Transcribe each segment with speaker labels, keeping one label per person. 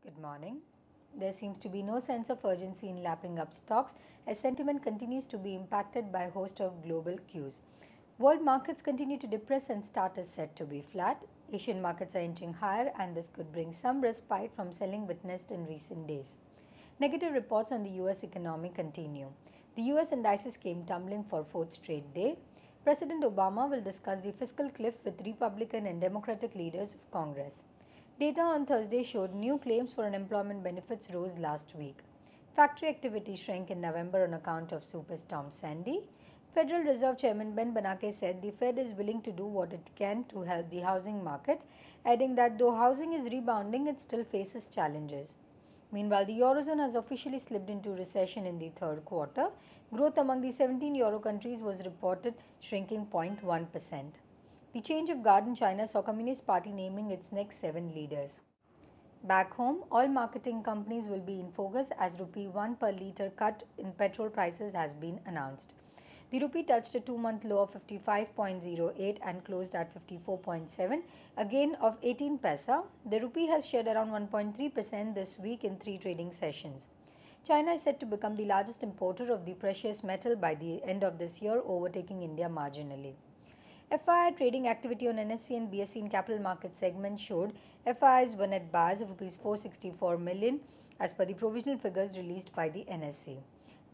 Speaker 1: Good morning. There seems to be no sense of urgency in lapping up stocks as sentiment continues to be impacted by a host of global cues. World markets continue to depress and start is set to be flat. Asian markets are inching higher and this could bring some respite from selling witnessed in recent days. Negative reports on the US economy continue. The US indices came tumbling for fourth straight day. President Obama will discuss the fiscal cliff with Republican and Democratic leaders of Congress. Data on Thursday showed new claims for unemployment benefits rose last week. Factory activity shrank in November on account of Superstorm Sandy. Federal Reserve Chairman Ben Bernanke said the Fed is willing to do what it can to help the housing market, adding that though housing is rebounding, it still faces challenges. Meanwhile, the Eurozone has officially slipped into recession in the third quarter. Growth among the 17 Euro countries was reported shrinking 0.1%. The change of guard in China saw Communist Party naming its next 7 leaders. Back home, oil marketing companies will be in focus as rupee 1 per litre cut in petrol prices has been announced. The rupee touched a 2-month low of 55.08 and closed at 54.7, a gain of 18 paisa. The rupee has shed around 1.3% this week in 3 trading sessions. China is set to become the largest importer of the precious metal by the end of this year, overtaking India marginally. FII trading activity on NSE and BSE in capital market segment showed FIIs were net buyers of Rs 464 million as per the provisional figures released by the NSE.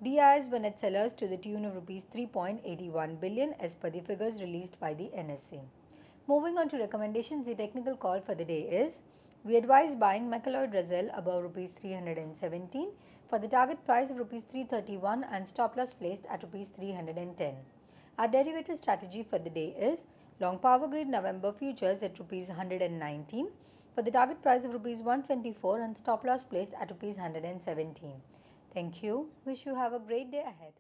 Speaker 1: DIs were net sellers to the tune of Rs 3.81 billion as per the figures released by the NSE. Moving on to recommendations, the technical call for the day is: we advise buying McAlloy Drizzle above Rs 317 for the target price of Rs 331 and stop loss placed at Rs 310. Our derivative strategy for the day is long power grid November futures at Rs 119 for the target price of Rs 124 and stop loss placed at Rs 117. Thank you. Wish you have a great day ahead.